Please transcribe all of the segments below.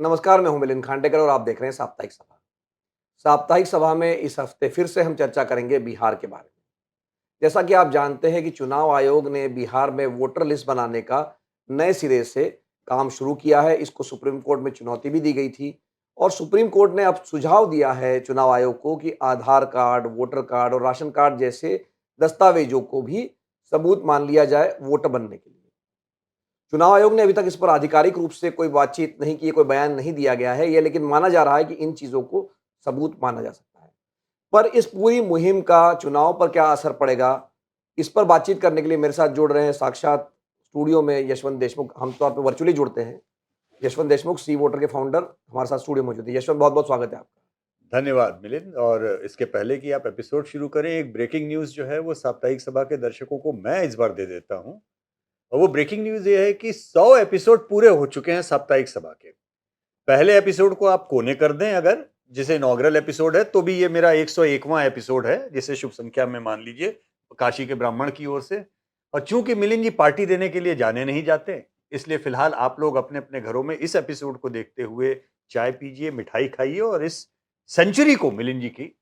नमस्कार, मैं हूं मिलिंद खांडेकर और आप देख रहे हैं साप्ताहिक सभा। साप्ताहिक सभा में इस हफ्ते फिर से हम चर्चा करेंगे बिहार के बारे में। जैसा कि आप जानते हैं कि चुनाव आयोग ने बिहार में वोटर लिस्ट बनाने का नए सिरे से काम शुरू किया है। इसको सुप्रीम कोर्ट में चुनौती भी दी गई थी और सुप्रीम कोर्ट ने अब सुझाव दिया है चुनाव आयोग को कि आधार कार्ड, वोटर कार्ड और राशन कार्ड जैसे दस्तावेजों को भी सबूत मान लिया जाए वोटर बनने के लिए। चुनाव आयोग ने अभी तक इस पर आधिकारिक रूप से कोई बातचीत नहीं की है, कोई बयान नहीं दिया गया है, ये लेकिन माना जा रहा है कि इन चीज़ों को सबूत माना जा सकता है। पर इस पूरी मुहिम का चुनाव पर क्या असर पड़ेगा, इस पर बातचीत करने के लिए मेरे साथ जुड़ रहे हैं साक्षात स्टूडियो में यशवंत देशमुख। हम तौर पे वर्चुअली जुड़ते हैं। यशवंत देशमुख सी वोटर के फाउंडर हमारे साथ स्टूडियो में मौजूद है। यशवंत, बहुत-बहुत स्वागत है आपका। धन्यवाद मिलिंद। और इसके पहले कि आप एपिसोड शुरू करें, एक ब्रेकिंग न्यूज़ जो है वो साप्ताहिक सभा के दर्शकों को मैं इस बार दे देता हूं। और वो ब्रेकिंग न्यूज़ ये है कि 100 एपिसोड पूरे हो चुके हैं साप्ताहिक सभा के। पहले एपिसोड को आप कोने कर दें, अगर जिसे इनॉग्रल एपिसोड है, तो भी ये मेरा 101वां एपिसोड है, जिसे शुभ संख्या में मान लीजिए काशी के ब्राह्मण की ओर से। और चूंकि मिलिंद जी पार्टी देने के लिए जाने नहीं जाते, इसलिए फिलहाल आप लोग अपने अपने घरों में इस एपिसोड को देखते हुए चाय पीजिए, मिठाई खाइए और इस सेंचुरी को मिलिंद जी की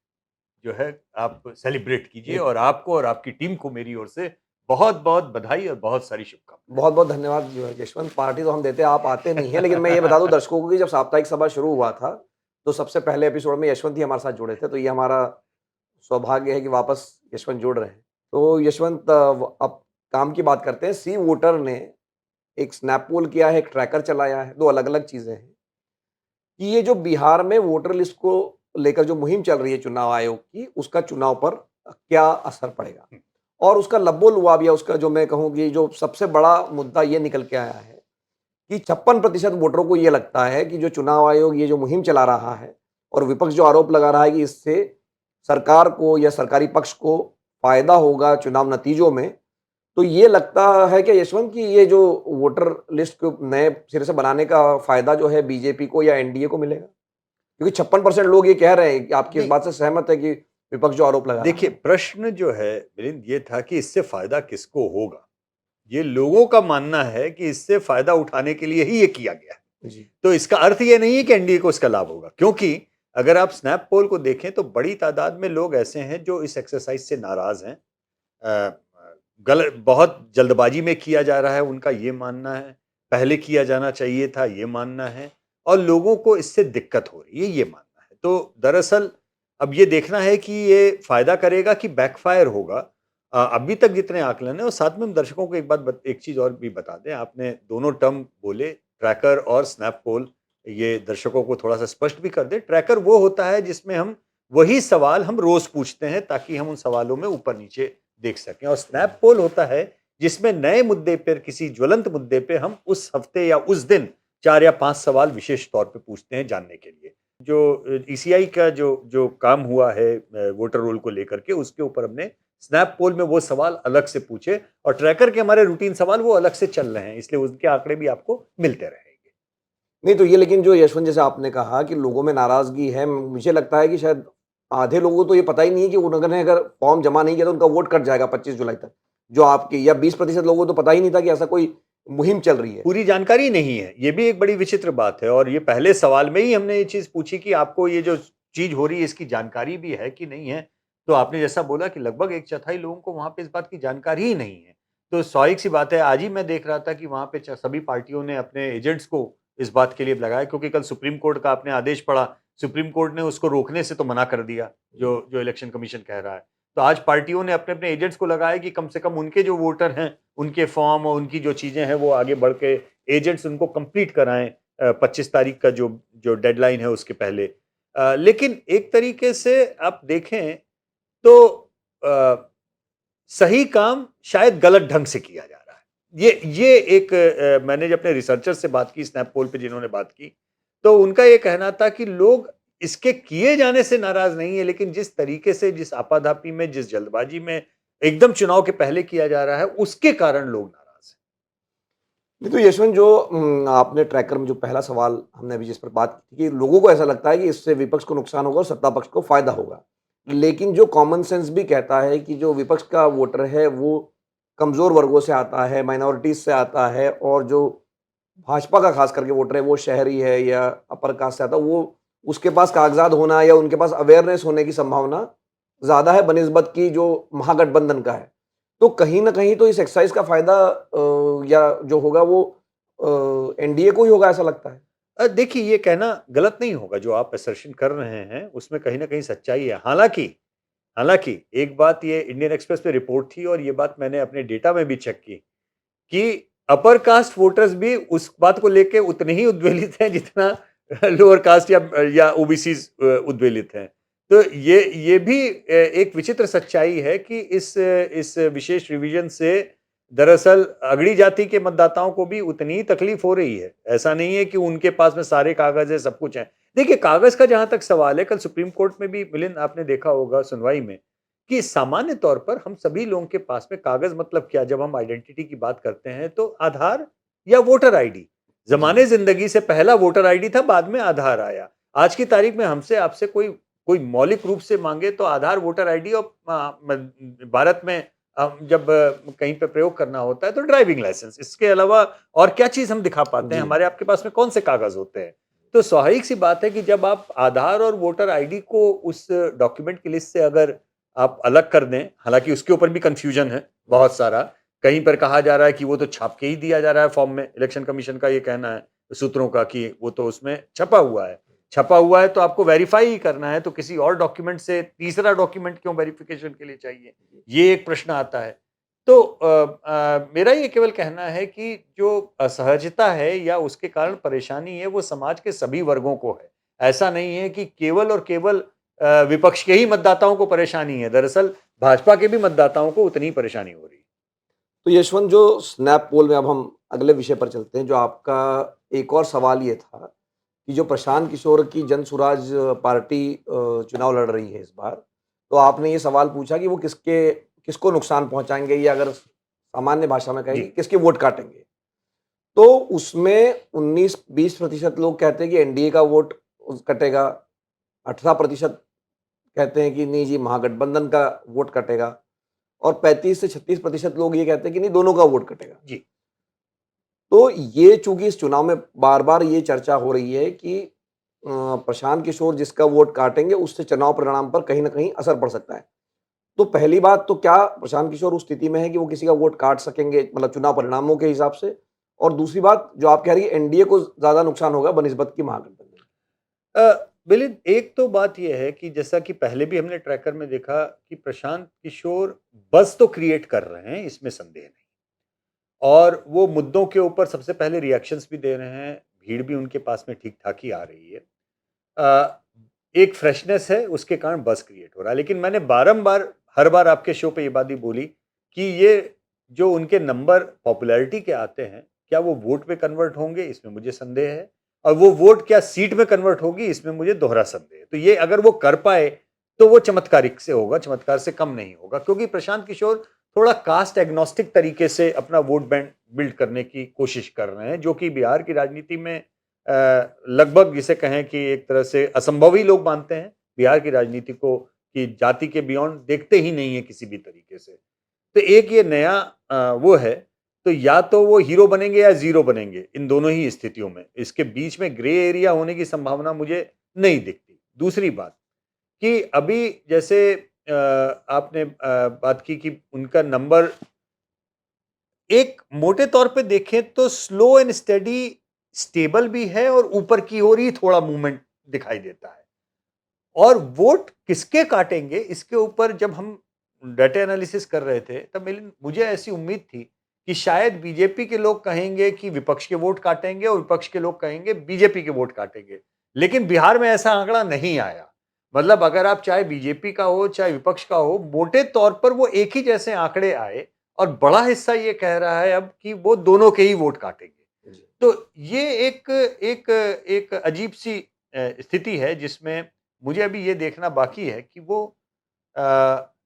जो है आप सेलिब्रेट कीजिए। और आपको और आपकी टीम को मेरी ओर से बहुत बहुत बधाई और बहुत सारी बहुत बहुत धन्यवाद यशवंत। पार्टी तो हम देते हैं, आप आते नहीं हैं, लेकिन मैं ये बता दूं दर्शकों को कि जब साप्ताहिक सभा शुरू हुआ था तो सबसे पहले एपिसोड में यशवंत ही हमारे साथ जुड़े थे, तो ये हमारा सौभाग्य है कि वापस यशवंत जुड़ रहे हैं। तो यशवंत, अब काम की बात करते हैं। सी वोटर ने एक स्नैप पोल किया है, एक ट्रैकर चलाया है, दो अलग अलग चीजें हैं कि ये जो बिहार में वोटर लिस्ट को लेकर जो मुहिम चल रही है चुनाव आयोग की, उसका चुनाव पर क्या असर पड़ेगा। और उसका लब्बो लुआब, या उसका जो मैं कहूँ कि जो सबसे बड़ा मुद्दा ये निकल के आया है कि 56% वोटरों को ये लगता है कि जो चुनाव आयोग ये जो मुहिम चला रहा है और विपक्ष जो आरोप लगा रहा है कि इससे सरकार को या सरकारी पक्ष को फायदा होगा चुनाव नतीजों में, तो ये लगता है कि यशवंत की ये जो वोटर लिस्ट को नए सिरे से बनाने का फायदा जो है बीजेपी को या एनडीए को मिलेगा? क्योंकि 56% लोग ये कह रहे हैं कि आपकी इस नहीं। बात से सहमत है कि विपक्ष जो आरोप लगा रहा देखिए, है। प्रश्न जो है मिलिंद ये था कि इससे फायदा किसको होगा। ये लोगों का मानना है कि इससे फायदा उठाने के लिए ही ये किया गया है। जी। तो इसका अर्थ ये नहीं है कि एनडीए को इसका लाभ होगा, क्योंकि अगर आप स्नैप पोल को देखें तो बड़ी तादाद में लोग ऐसे हैं जो इस एक्सरसाइज से नाराज हैं। गलत, बहुत जल्दबाजी में किया जा रहा है, उनका ये मानना है। पहले किया जाना चाहिए था, ये मानना है। और लोगों को इससे दिक्कत हो रही है, ये मानना है। तो दरअसल अब ये देखना है कि ये फायदा करेगा कि बैकफायर होगा। अभी तक जितने आकलन है, और साथ में हम दर्शकों को एक चीज और भी बता दें। आपने दोनों टर्म बोले, ट्रैकर और स्नैप पोल, ये दर्शकों को थोड़ा सा स्पष्ट भी कर दे। ट्रैकर वो होता है जिसमें हम वही सवाल हम रोज पूछते हैं ताकि हम उन सवालों में ऊपर नीचे देख सकें। और स्नैप पोल होता है जिसमें नए मुद्दे पर, किसी ज्वलंत मुद्दे पे हम उस हफ्ते या उस दिन 4 या 5 सवाल विशेष तौर पे पूछते हैं जानने के लिए। जो ईसीआई का जो जो काम हुआ है वोटर रोल को लेकर के, उसके ऊपर हमने स्नैप पोल में वो सवाल अलग से पूछे, और ट्रैकर के हमारे रूटीन सवाल वो अलग से चल रहे हैं, इसलिए उनके आंकड़े भी आपको मिलते रहेंगे। नहीं, तो ये लेकिन जो यशवंत जैसे आपने कहा कि लोगों में नाराज़गी है, मुझे लगता है कि शायद आधे लोगों को तो ये पता ही नहीं है कि उन्होंने अगर फॉर्म जमा नहीं किया तो उनका वोट कट जाएगा 25 जुलाई तक। जो आपकी या 20% लोगों को तो पता ही नहीं था कि ऐसा कोई मुहिम चल रही है। पूरी जानकारी नहीं है, ये भी एक बड़ी विचित्र बात है। और ये पहले सवाल में ही हमने ये चीज पूछी कि आपको ये जो चीज हो रही है इसकी जानकारी भी है कि नहीं है। तो आपने जैसा बोला कि लगभग 1/4 लोगों को वहां पे इस बात की जानकारी ही नहीं है। तो स्वाभाविक सी बात है, आज ही मैं देख रहा था कि वहां पे सभी पार्टियों ने अपने एजेंट्स को इस बात के लिए लगाया, क्योंकि कल सुप्रीम कोर्ट का आपने आदेश पढ़ा। सुप्रीम कोर्ट ने उसको रोकने से तो मना कर दिया, जो जो इलेक्शन कमीशन कह रहा है। तो आज पार्टियों ने अपने अपने एजेंट्स को लगाया कि कम से कम उनके जो वोटर हैं, उनके फॉर्म और उनकी जो चीजें हैं वो आगे बढ़ के एजेंट्स उनको कंप्लीट कराएं 25 तारीख का जो जो डेडलाइन है उसके पहले। लेकिन एक तरीके से आप देखें तो सही काम शायद गलत ढंग से किया जा रहा है। ये एक मैंने जब अपने रिसर्चर से बात की, स्नैप पोल पे जिन्होंने बात की, तो उनका ये कहना था कि लोग इसके किए जाने से नाराज नहीं है, लेकिन जिस तरीके से, जिस आपाधापी में, जिस जल्दबाजी में एकदम चुनाव के पहले किया जा रहा है, उसके कारण लोग नाराज हैं। नहीं, तो यशवंत जो आपने ट्रैकर में जो पहला सवाल हमने अभी जिस पर बात की कि लोगों को ऐसा लगता है कि इससे विपक्ष को नुकसान होगा और सत्ता पक्ष को फायदा होगा। लेकिन जो कॉमन सेंस भी कहता है कि जो विपक्ष का वोटर है वो कमज़ोर वर्गों से आता है, माइनॉरिटीज़ से आता है और जो भाजपा का खास करके वोटर है, वो शहरी है या अपर कास्ट से आता है, वो उसके पास कागजात होना या उनके पास अवेयरनेस होने की संभावना ज़्यादा है बनिस्बत की जो महागठबंधन का है। तो कहीं न कहीं तो इस एक्सरसाइज़ का फ़ायदा या जो होगा वो एनडीए को ही होगा ऐसा लगता है। देखिए ये कहना गलत नहीं होगा, जो आप असर्शन कर रहे हैं उसमें कहीं न कहीं सच्चाई है। हालाँकि हालाँकि एक बात ये इंडियन एक्सप्रेस पे रिपोर्ट थी और ये बात मैंने अपने डेटा में भी चेक की कि अपर कास्ट वोटर्स भी उस बात को लेके उतने ही उद्वेलित हैं जितना लोअर कास्ट या ओबीसीज उद्वेलित हैं। तो ये भी एक विचित्र सच्चाई है कि इस विशेष रिवीजन से दरअसल अगड़ी जाति के मतदाताओं को भी उतनी ही तकलीफ हो रही है। ऐसा नहीं है कि उनके पास में सारे कागज है, सब कुछ है। देखिए कागज का जहां तक सवाल है, कल सुप्रीम कोर्ट में भी मिलिंद आपने देखा होगा सुनवाई में कि सामान्य तौर पर हम सभी लोगों के पास में कागज मतलब क्या, जब हम आइडेंटिटी की बात करते हैं तो आधार या वोटर आईडी। जी। जमाने जिंदगी से पहला वोटर आईडी था, बाद में आधार आया। आज की तारीख में हमसे आपसे कोई कोई मौलिक रूप से मांगे तो आधार, वोटर आईडी और भारत में जब कहीं पे प्रयोग करना होता है तो ड्राइविंग लाइसेंस। इसके अलावा और क्या चीज हम दिखा पाते हैं? जी। हमारे आपके पास में कौन से कागज होते हैं? तो स्वाभाविक सी बात है कि जब आप आधार और वोटर आईडी को उस डॉक्यूमेंट की लिस्ट से अगर आप अलग कर दें, हालांकि उसके ऊपर भी कंफ्यूजन है बहुत सारा। कहीं पर कहा जा रहा है कि वो तो छाप के ही दिया जा रहा है फॉर्म में, इलेक्शन कमीशन का ये कहना है सूत्रों का कि वो तो उसमें छपा हुआ है। छपा हुआ है तो आपको वेरीफाई ही करना है, तो किसी और डॉक्यूमेंट से तीसरा डॉक्यूमेंट क्यों वेरिफिकेशन के लिए चाहिए? ये एक प्रश्न आता है। तो मेरा ये केवल कहना है कि जो असहजता है या उसके कारण परेशानी है वो समाज के सभी वर्गों को है। ऐसा नहीं है कि केवल और केवल विपक्ष के ही मतदाताओं को परेशानी है। दरअसल भाजपा के भी मतदाताओं को उतनी ही परेशानी हो रही है। तो यशवंत जो स्नैप पोल में अब हम अगले विषय पर चलते हैं, जो आपका एक और सवाल ये था कि जो प्रशांत किशोर की जन सुराज पार्टी चुनाव लड़ रही है इस बार, तो आपने ये सवाल पूछा कि वो किसको नुकसान पहुँचाएँगे या अगर सामान्य भाषा में कहें जी। कि किसके वोट काटेंगे? तो उसमें 19-20% लोग कहते हैं कि एनडीए का वोट कटेगा, 18% कहते हैं कि नहीं जी महागठबंधन का वोट कटेगा और 35 से 36% लोग ये कहते हैं कि नहीं दोनों का वोट कटेगा। जी। तो ये चूँकि इस चुनाव में बार-बार ये चर्चा हो रही है कि प्रशांत किशोर जिसका वोट काटेंगे उससे चुनाव परिणाम पर कहीं न कहीं असर पड़ सकता है। तो पहली बात तो क्या प्रशांत किशोर उस स्थिति में है कि वो किसी का वोट काट सकेंगे मतलब चुनाव परिणामों के हिसाब से? और दूसरी बात जो आप कह रही है एनडीए को ज़्यादा नुकसान होगा बनिस्बत की महागठबंधन के। मिलिंद, एक तो बात यह है कि जैसा कि पहले भी हमने ट्रैकर में देखा कि प्रशांत किशोर बज़ तो क्रिएट कर रहे हैं, इसमें संदेह नहीं। और वो मुद्दों के ऊपर सबसे पहले रिएक्शंस भी दे रहे हैं, भीड़ भी उनके पास में ठीक-ठाक ही आ रही है। अ, एक फ्रेशनेस है, उसके कारण बज़ क्रिएट हो रहा है। लेकिन मैंने बारंबार हर बार आपके शो पे ये बात ही बोली कि ये जो उनके नंबर पॉपुलैरिटी के आते हैं, क्या वो वोट में कन्वर्ट होंगे? इसमें मुझे संदेह है। और वो वोट क्या सीट में कन्वर्ट होगी? इसमें मुझे दोहरा संदेह है। तो ये अगर वो कर पाए, तो वो चमत्कारिक से होगा, चमत्कार से कम नहीं होगा। क्योंकि प्रशांत किशोर थोड़ा कास्ट एग्नोस्टिक तरीके से अपना वोट बैंक बिल्ड करने की कोशिश कर रहे हैं, जो कि बिहार की राजनीति में लगभग जिसे कहें कि एक तरह से असंभव ही लोग मानते हैं। बिहार की राजनीति को कि जाति के बियॉन्ड देखते ही नहीं है किसी भी तरीके से। तो एक ये नया वो है, तो या तो वो हीरो बनेंगे या ज़ीरो बनेंगे, इन दोनों ही स्थितियों में। इसके बीच में ग्रे एरिया होने की संभावना मुझे नहीं दिखती। दूसरी बात कि अभी जैसे आपने बात की कि उनका नंबर एक मोटे तौर पे देखें तो स्लो एंड स्टेडी स्टेबल भी है और ऊपर की ओर ही थोड़ा मूवमेंट दिखाई देता है। और वोट किसके काटेंगे इसके ऊपर जब हम डाटा एनालिसिस कर रहे थे तब मुझे ऐसी उम्मीद थी कि शायद बीजेपी के लोग कहेंगे कि विपक्ष के वोट काटेंगे और विपक्ष के लोग कहेंगे बीजेपी के वोट काटेंगे। लेकिन बिहार में ऐसा आंकड़ा नहीं आया। मतलब अगर आप चाहे बीजेपी का हो चाहे विपक्ष का हो, मोटे तौर पर वो एक ही जैसे आंकड़े आए और बड़ा हिस्सा ये कह रहा है अब कि वो दोनों के ही वोट काटेंगे। जी। तो ये एक एक एक अजीब सी स्थिति है जिसमें मुझे अभी ये देखना बाकी है कि वो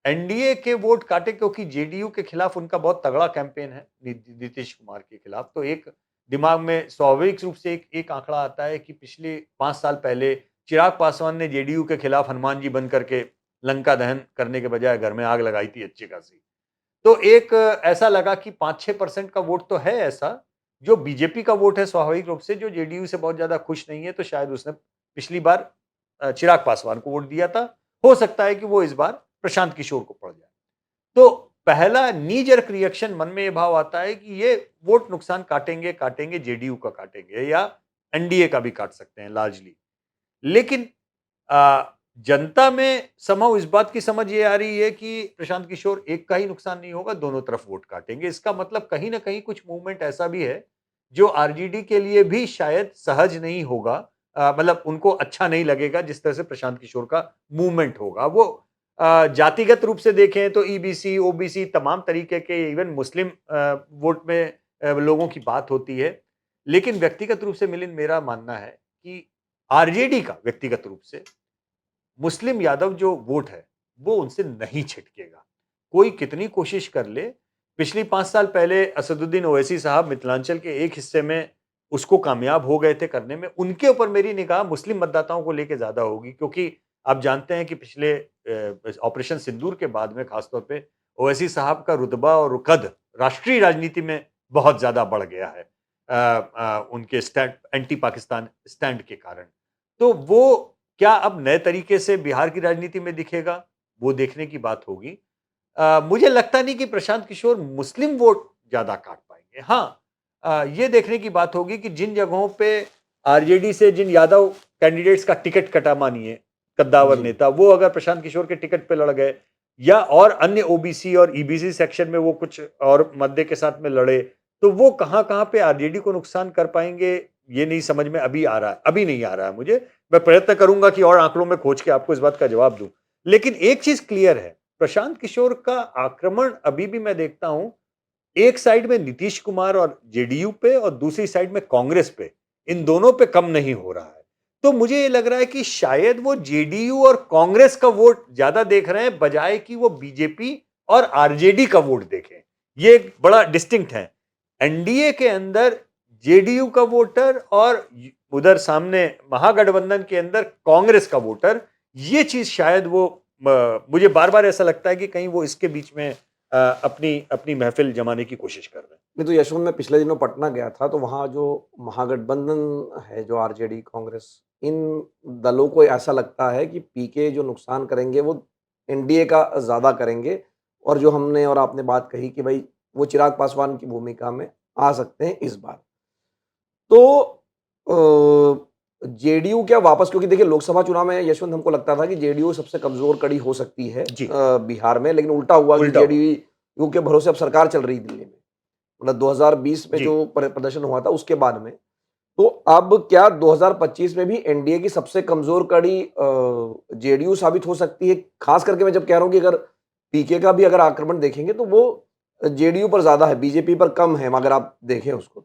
एनडीए के वोट काटे, क्योंकि जेडीयू के खिलाफ उनका बहुत तगड़ा कैंपेन है नीतीश कुमार के खिलाफ। तो एक दिमाग में स्वाभाविक रूप से एक आंकड़ा आता है कि पिछले 5 साल पहले चिराग पासवान ने जेडीयू के खिलाफ हनुमान जी बन करके लंका दहन करने के बजाय घर में आग लगाई थी अच्छी खासी। तो एक ऐसा लगा कि 5-6% का वोट तो है ऐसा जो बीजेपी का वोट है स्वाभाविक रूप से जो जेडीयू से बहुत ज्यादा खुश नहीं है, तो शायद उसने पिछली बार चिराग पासवान को वोट दिया था। हो सकता है कि वो इस बार प्रशांत किशोर को पड़ जाए। तो पहला नी जर्क रिएक्शन मन में ये भाव आता है कि ये वोट नुकसान काटेंगे काटेंगे, जेडीयू का काटेंगे या एनडीए का भी काट सकते हैं लार्जली। लेकिन जनता में समहाउ इस बात की समझ ये आ रही है कि प्रशांत किशोर एक का ही नुकसान नहीं होगा, दोनों तरफ वोट काटेंगे। इसका मतलब कहीं ना कहीं कुछ मूवमेंट ऐसा भी है जो आरजेडी के लिए भी शायद सहज नहीं होगा। मतलब उनको अच्छा नहीं लगेगा जिस तरह से प्रशांत किशोर का मूवमेंट होगा। वो जातिगत रूप से देखें तो ईबीसी ओबीसी तमाम तरीके के इवन मुस्लिम वोट में लोगों की बात होती है। लेकिन व्यक्तिगत रूप से मिलिंद मेरा मानना है कि आरजेडी का व्यक्तिगत रूप से मुस्लिम यादव जो वोट है वो उनसे नहीं छिटकेगा। कोई कितनी कोशिश कर ले। पिछली 5 साल पहले असदुद्दीन ओवैसी साहब मिथिलांचल के एक हिस्से में उसको कामयाब हो गए थे करने में। उनके ऊपर मेरी निगाह मुस्लिम मतदाताओं को लेकर ज्यादा होगी, क्योंकि आप जानते हैं कि पिछले ऑपरेशन सिंदूर के बाद में खासतौर पे ओवैसी साहब का रुतबा और कद राष्ट्रीय राजनीति में बहुत ज्यादा बढ़ गया है उनके स्टैंड, एंटी पाकिस्तान स्टैंड के कारण। तो वो क्या अब नए तरीके से बिहार की राजनीति में दिखेगा, वो देखने की बात होगी। मुझे लगता नहीं कि प्रशांत किशोर मुस्लिम वोट ज्यादा काट पाएंगे। हाँ, ये देखने की बात होगी कि जिन जगहों पे आरजेडी से जिन यादव कैंडिडेट्स का टिकट कटा, मानिए कद्दावर जी नेता, वो अगर प्रशांत किशोर के टिकट पे लड़ गए या और अन्य ओबीसी और ईबीसी सेक्शन में वो कुछ और मध्य के साथ में लड़े, तो वो कहां कहां पे आरजेडी को नुकसान कर पाएंगे ये नहीं समझ में अभी आ रहा है, अभी नहीं आ रहा है मुझे। मैं प्रयत्न करूंगा कि और आंकड़ों में खोज के आपको इस बात का जवाब दूं। लेकिन एक चीज क्लियर है, प्रशांत किशोर का आक्रमण अभी भी मैं देखता हूं एक साइड में नीतीश कुमार और जेडीयू पे और दूसरी साइड में कांग्रेस पे, इन दोनों पे कम नहीं हो रहा है। तो मुझे ये लग रहा है कि शायद वो जेडीयू और कांग्रेस का वोट ज्यादा देख रहे हैं बजाय कि वो बीजेपी और आरजेडी का वोट देखें। ये एक बड़ा डिस्टिंक्ट है। एनडीए के अंदर जेडीयू का वोटर और उधर सामने महागठबंधन के अंदर कांग्रेस का वोटर, ये चीज शायद वो मुझे बार बार ऐसा लगता है कि कहीं वो इसके बीच में अपनी अपनी महफिल जमाने की कोशिश कर रहे हैं। नहीं तो यशवंत, मैं पिछले दिनों पटना गया था तो वहाँ जो महागठबंधन है, जो आरजेडी कांग्रेस, इन दलों को ऐसा लगता है कि पीके जो नुकसान करेंगे वो एनडीए का ज़्यादा करेंगे। और जो हमने और आपने बात कही कि भाई वो चिराग पासवान की भूमिका में आ सकते हैं इस बार। तो जेडीयू क्या वापस, क्योंकि देखिए लोकसभा चुनाव में यशवंत हमको लगता था कि जेडीयू सबसे कमजोर कड़ी हो सकती है जी, बिहार में, लेकिन उल्टा हुआ कि उल्टा हुआ। जेडीयू के भरोसे अब सरकार चल रही दिल्ली में। मतलब 2020 में जी, जो प्रदर्शन हुआ था उसके बाद में, तो अब क्या 2025 में भी एनडीए की सबसे कमजोर कड़ी जेडीयू साबित हो सकती है? खास करके मैं जब कह रहा हूं कि अगर पीके का भी अगर आक्रमण देखेंगे तो वो जेडीयू पर ज्यादा है, बीजेपी पर कम है, अगर आप देखें उसको।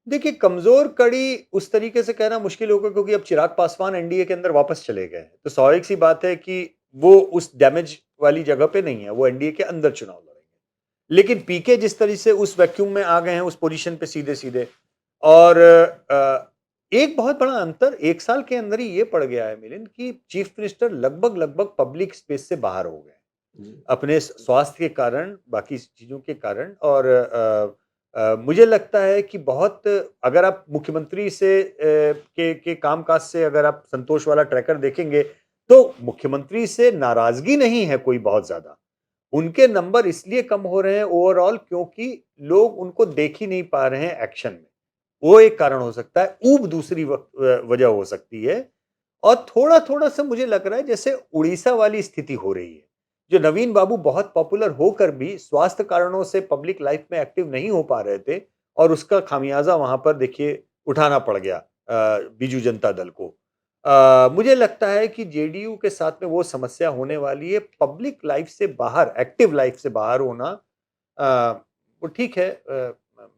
देखिए कमजोर कड़ी उस तरीके से कहना मुश्किल होगा क्योंकि अब चिराग पासवान एनडीए के अंदर वापस चले गए हैं, तो स्वाभाविक सी बात है कि वो उस डैमेज वाली जगह पे नहीं है, वो एनडीए के अंदर चुनाव लड़ेंगे। लेकिन पीके जिस तरह से उस वैक्यूम में आ गए हैं उस पोजीशन पे सीधे सीधे, और एक बहुत बड़ा अंतर एक साल के अंदर ही ये पड़ गया है मिलिंद कि चीफ मिनिस्टर लगभग लगभग पब्लिक स्पेस से बाहर हो गए जी अपने स्वास्थ्य के कारण, बाकी चीजों के कारण। और मुझे लगता है कि बहुत, अगर आप मुख्यमंत्री से के कामकाज से अगर आप संतोष वाला ट्रैकर देखेंगे तो मुख्यमंत्री से नाराजगी नहीं है कोई बहुत ज्यादा। उनके नंबर इसलिए कम हो रहे हैं ओवरऑल क्योंकि लोग उनको देख ही नहीं पा रहे हैं एक्शन में। वो एक कारण हो सकता है। ऊब दूसरी वजह हो सकती है। और थोड़ा थोड़ा सा मुझे लग रहा है जैसे उड़ीसा वाली स्थिति हो रही है, जो नवीन बाबू बहुत पॉपुलर होकर भी स्वास्थ्य कारणों से पब्लिक लाइफ में एक्टिव नहीं हो पा रहे थे, और उसका खामियाजा वहां पर देखिए उठाना पड़ गया बीजू जनता दल को। मुझे लगता है कि जेडीयू के साथ में वो समस्या होने वाली है, पब्लिक लाइफ से बाहर, एक्टिव लाइफ से बाहर होना। वो ठीक है,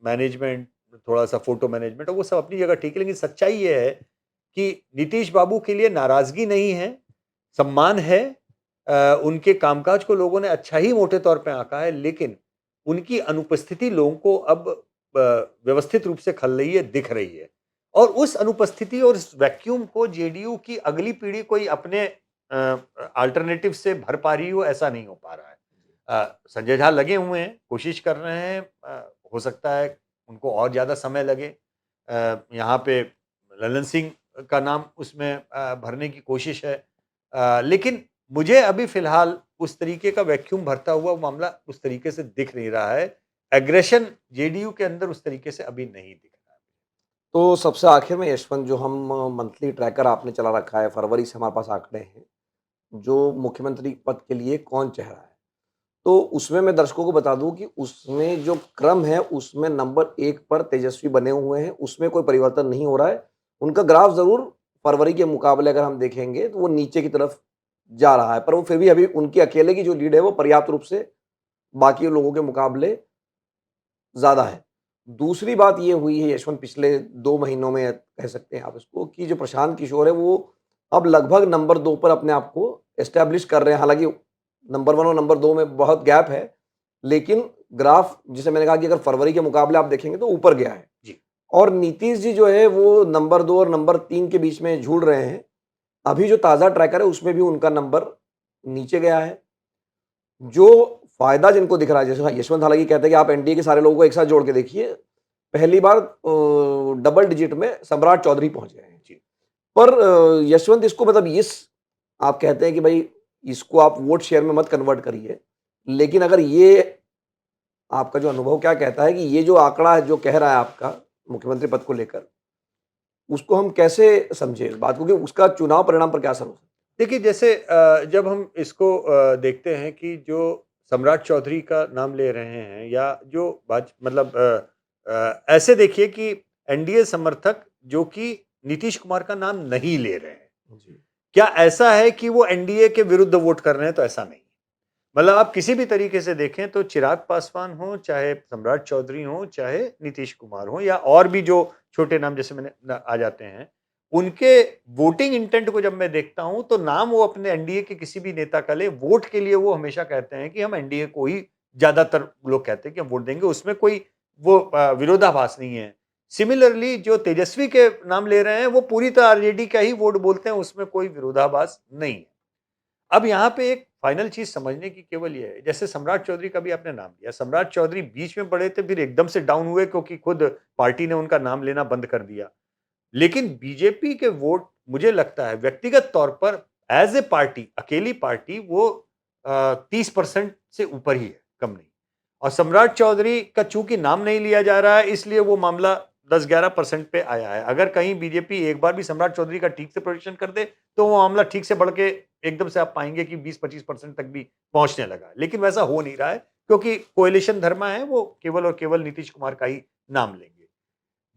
मैनेजमेंट, थोड़ा सा फोटो मैनेजमेंट और वो सब अपनी जगह ठीक है, लेकिन सच्चाई ये है कि नीतीश बाबू के लिए नाराजगी नहीं है, सम्मान है। उनके कामकाज को लोगों ने अच्छा ही मोटे तौर पे आंका है, लेकिन उनकी अनुपस्थिति लोगों को अब व्यवस्थित रूप से खल रही है, दिख रही है। और उस अनुपस्थिति और इस वैक्यूम को जेडीयू की अगली पीढ़ी कोई अपने अल्टरनेटिव से भर पा रही हो, ऐसा नहीं हो पा रहा है। संजय झा लगे हुए हैं, कोशिश कर रहे हैं, हो सकता है उनको और ज़्यादा समय लगे। यहाँ पे ललन सिंह का नाम उसमें भरने की कोशिश है। लेकिन मुझे अभी फ़िलहाल उस तरीके का वैक्यूम भरता हुआ मामला उस तरीके से दिख नहीं रहा है। एग्रेशन जेडीयू के अंदर उस तरीके से अभी नहीं दिख रहा है। तो सबसे आखिर में यशवंत, जो हम मंथली ट्रैकर आपने चला रखा है, फरवरी से हमारे पास आंकड़े हैं, जो मुख्यमंत्री पद के लिए कौन चेहरा है। तो उसमें मैं दर्शकों को बता दूं कि उसमें जो क्रम है, उसमें नंबर 1 पर तेजस्वी बने हुए हैं, उसमें कोई परिवर्तन नहीं हो रहा है। उनका ग्राफ ज़रूर फरवरी के मुकाबले अगर हम देखेंगे तो वो नीचे की तरफ जा रहा है, पर वो फिर भी अभी उनके अकेले की जो लीड है वो पर्याप्त रूप से बाकी लोगों के मुकाबले ज़्यादा है। दूसरी बात ये हुई है यशवंत, पिछले 2 महीनों में कह सकते हैं आप इसको, कि जो प्रशांत किशोर है वो अब लगभग नंबर 2 पर अपने आप को एस्टैब्लिश कर रहे हैं। हालाँकि नंबर 1 और नंबर 2 में बहुत गैप है, लेकिन ग्राफ जिसे मैंने कहा कि अगर फरवरी के मुकाबले आप देखेंगे तो ऊपर गया है। जी। और नीतीश जी जो है वो नंबर 2 और नंबर 3 के बीच में झूल रहे हैं। अभी जो ताज़ा ट्रैकर है उसमें भी उनका नंबर नीचे गया है। जो फ़ायदा जिनको दिख रहा है, जैसे यशवंत हालाँकि कहते हैं कि आप एनडीए के सारे लोगों को एक साथ जोड़ के देखिए, पहली बार डबल डिजिट में सम्राट चौधरी पहुँच गए हैं। जी। पर यशवंत, इसको मतलब आप कहते हैं कि भाई इसको आप वोट शेयर में मत कन्वर्ट करिए, लेकिन अगर ये आपका जो अनुभव क्या कहता है कि ये जो आंकड़ा है जो कह रहा है आपका मुख्यमंत्री पद को लेकर, उसको हम कैसे समझें इस बात को, कि उसका चुनाव परिणाम पर क्या असर हो सकता देखिए, जैसे जब हम इसको देखते हैं कि जो सम्राट चौधरी का नाम ले रहे हैं या जो मतलब ऐसे देखिए कि एनडीए समर्थक जो कि नीतीश कुमार का नाम नहीं ले रहे हैं, है? जी। क्या ऐसा है कि वो एनडीए के विरुद्ध वोट कर रहे हैं? तो ऐसा नहीं। मतलब आप किसी भी तरीके से देखें तो चिराग पासवान हो, चाहे सम्राट चौधरी हो, चाहे नीतीश कुमार हो या और भी जो छोटे नाम जैसे आ जाते हैं, उनके वोटिंग इंटेंट को जब मैं देखता हूं तो नाम वो अपने एनडीए के किसी भी नेता का ले, वोट के लिए वो हमेशा कहते हैं कि हम एनडीए को ही, ज्यादातर लोग कहते हैं कि हम वोट देंगे, उसमें कोई वो विरोधाभास नहीं है। सिमिलरली जो तेजस्वी के नाम ले रहे हैं वो पूरी तरह आरजेडी का ही वोट बोलते हैं, उसमें कोई विरोधाभास नहीं है। अब यहाँ पे एक फाइनल चीज समझने की केवल ये है, जैसे सम्राट चौधरी का भी आपने नाम लिया, सम्राट चौधरी बीच में बड़े थे, फिर एकदम से डाउन हुए क्योंकि खुद पार्टी ने उनका नाम लेना बंद कर दिया। लेकिन बीजेपी के वोट मुझे लगता है व्यक्तिगत तौर पर एज ए पार्टी, अकेली पार्टी वो 30% से ऊपर ही है, कम नहीं। और सम्राट चौधरी का चूंकि नाम नहीं लिया जा रहा है इसलिए वो मामला 10-11% पे आया है। अगर कहीं बीजेपी एक बार भी सम्राट चौधरी का ठीक से प्रदर्शन कर दे तो वो मामला ठीक से बढ़ के एकदम से आप पाएंगे कि 20-25% तक भी पहुंचने लगा। लेकिन वैसा हो नहीं रहा है क्योंकि कोएलिशन धर्मा है, वो केवल और केवल नीतीश कुमार का ही नाम लेंगे।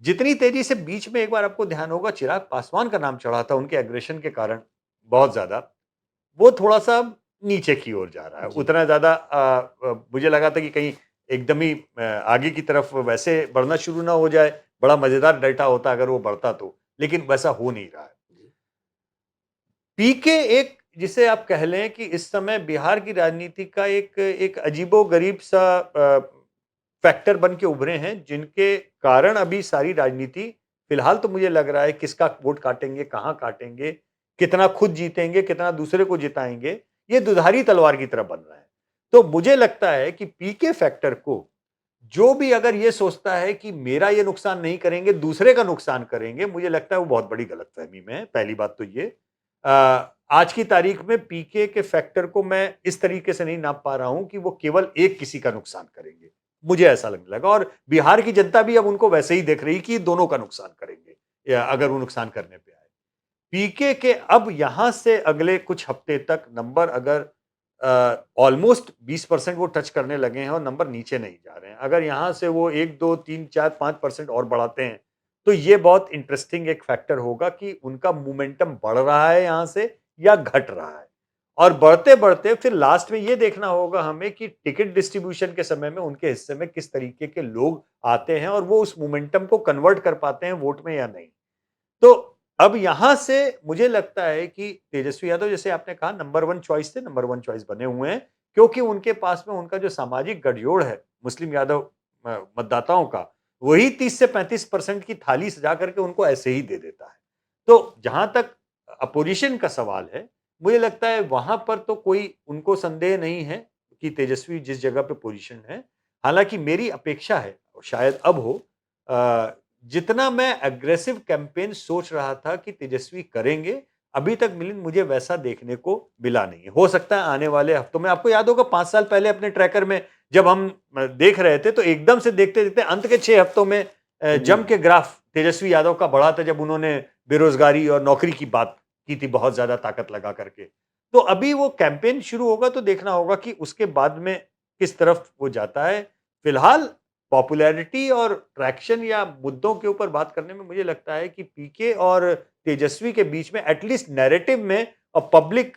जितनी तेजी से बीच में एक बार आपको ध्यान होगा चिराग पासवान का नाम चढ़ा था उनके एग्रेशन के कारण बहुत ज्यादा, वो थोड़ा-सा नीचे की ओर जा रहा है। है? जी। उतना ज़्यादा मुझे लगा था कि कहीं एकदम ही आगे की तरफ वैसे बढ़ना शुरू ना हो जाए, बड़ा मज़ेदार डेल्टा होता अगर वो बढ़ता तो, लेकिन वैसा हो नहीं रहा है। पीके एक, जिसे आप कह लें कि इस समय बिहार की राजनीति का एक एक अजीबो-गरीब सा फैक्टर बन के उभरे हैं, जिनके कारण अभी सारी राजनीति फिलहाल तो मुझे लग रहा है किसका वोट काटेंगे, कहाँ काटेंगे, कितना खुद जीतेंगे, कितना दूसरे को जिताएंगे, ये दुधारी तलवार की तरह बन रहा है। तो मुझे लगता है कि पीके फैक्टर को जो भी अगर ये सोचता है कि मेरा ये नुकसान नहीं करेंगे, दूसरे का नुकसान करेंगे, मुझे लगता है वो बहुत बड़ी गलतफहमी में है। पहली बात तो ये आज की तारीख में पीके के फैक्टर को मैं इस तरीके से नहीं नाप पा रहा हूं कि वो केवल एक किसी का नुकसान करेंगे। मुझे ऐसा लगने लगा और बिहार की जनता भी अब उनको वैसे ही देख रही कि दोनों का नुकसान करेंगे या अगर वो नुकसान करने पे आए। पीके के अब यहां से अगले कुछ हफ्ते तक नंबर अगर ऑलमोस्ट 20% वो टच करने लगे हैं और नंबर नीचे नहीं जा रहे हैं। अगर यहां से वो 1, 2, 3, 4, 5% और बढ़ाते हैं तो ये बहुत इंटरेस्टिंग एक फैक्टर होगा कि उनका मोमेंटम बढ़ रहा है यहां से या घट रहा है। और बढ़ते बढ़ते फिर लास्ट में ये देखना होगा हमें कि टिकट डिस्ट्रीब्यूशन के समय में उनके हिस्से में किस तरीके के लोग आते हैं और वो उस मोमेंटम को कन्वर्ट कर पाते हैं वोट में या नहीं। तो अब यहां से मुझे लगता है कि तेजस्वी यादव, जैसे आपने कहा, नंबर 1 चॉइस थे, नंबर 1 चॉइस बने हुए हैं क्योंकि उनके पास में उनका जो सामाजिक गठजोड़ है मुस्लिम यादव मतदाताओं का, वही 30 से 35% की थाली सजा करके उनको ऐसे ही दे देता है। तो जहां तक अपोजिशन का सवाल है, मुझे लगता है वहां पर तो कोई उनको संदेह नहीं है कि तेजस्वी जिस जगह पे पोजीशन है। हालांकि मेरी अपेक्षा है, और शायद अब हो, जितना मैं एग्रेसिव कैंपेन सोच रहा था कि तेजस्वी करेंगे, अभी तक मिलिंद मुझे वैसा देखने को मिला नहीं है। हो सकता है आने वाले हफ्तों में, आपको याद होगा 5 साल पहले अपने ट्रैकर में जब हम देख रहे थे तो एकदम से देखते-देखते अंत के 6 हफ्तों में जम के ग्राफ तेजस्वी यादव का बढ़ा था, जब उन्होंने बेरोजगारी और नौकरी की बात की थी बहुत ज्यादा ताकत लगा करके। तो अभी वो कैंपेन शुरू होगा तो देखना होगा कि उसके बाद में किस तरफ वो जाता है। फिलहाल पॉपुलैरिटी और ट्रैक्शन या मुद्दों के ऊपर बात करने में मुझे लगता है कि पीके और तेजस्वी के बीच में एटलीस्ट नैरेटिव में और पब्लिक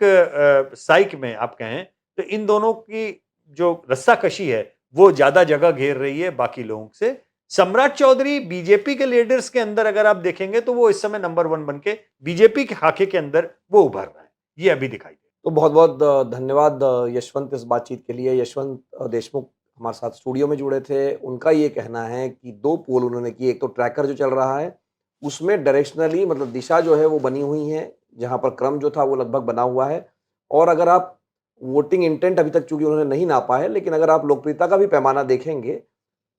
साइक में आप कहें तो इन दोनों की जो रस्साकशी है वो ज्यादा जगह घेर रही है बाकी लोगों से। सम्राट चौधरी बीजेपी के लीडर्स के अंदर अगर आप देखेंगे तो वो इस समय नंबर 1 बन के बीजेपी के खाके के अंदर वो उभर रहा है, ये अभी दिखाई दे। तो बहुत-बहुत धन्यवाद यशवंत इस बातचीत के लिए। यशवंत देशमुख हमारे साथ स्टूडियो में जुड़े थे। उनका ये कहना है कि 2 पोल उन्होंने किए, एक तो ट्रैकर जो चल रहा है, उसमें डायरेक्शनली मतलब दिशा जो है वो बनी हुई है, जहाँ पर क्रम जो था वो लगभग बना हुआ है। और अगर आप वोटिंग इंटेंट अभी तक चूँकि उन्होंने नहीं नापा है, लेकिन अगर आप लोकप्रियता का भी पैमाना देखेंगे,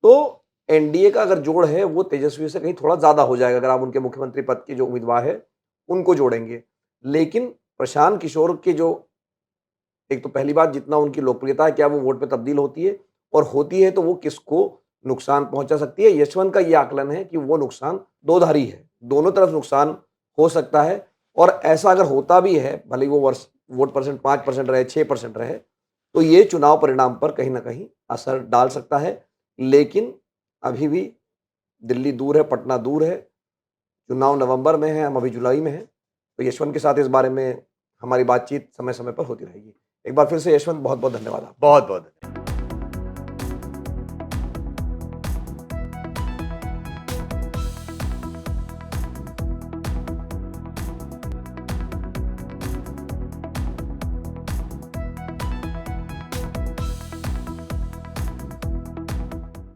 तो एनडीए का अगर जोड़ है वो तेजस्वी से कहीं थोड़ा ज़्यादा हो जाएगा, अगर आप उनके मुख्यमंत्री पद के जो उम्मीदवार हैं, उनको जोड़ेंगे। लेकिन प्रशांत किशोर के जो एक तो पहली बात जितना उनकी लोकप्रियता है, क्या वो वोट में तब्दील होती है? और होती है तो वो किसको नुकसान पहुँचा सकती है? यशवंत का ये आकलन है कि वो नुकसान दोधारी है, दोनों तरफ नुकसान हो सकता है। और ऐसा अगर होता भी है, भले ही वो वोट परसेंट 5% रहे, 6% रहे, तो ये चुनाव परिणाम पर कहीं न कहीं असर डाल सकता है। लेकिन अभी भी दिल्ली दूर है, पटना दूर है, चुनाव नवंबर में है, हम अभी जुलाई में हैं। तो यशवंत के साथ इस बारे में हमारी बातचीत समय-समय पर होती रहेगी। एक बार फिर से यशवंत बहुत-बहुत धन्यवाद आपका। बहुत बहुत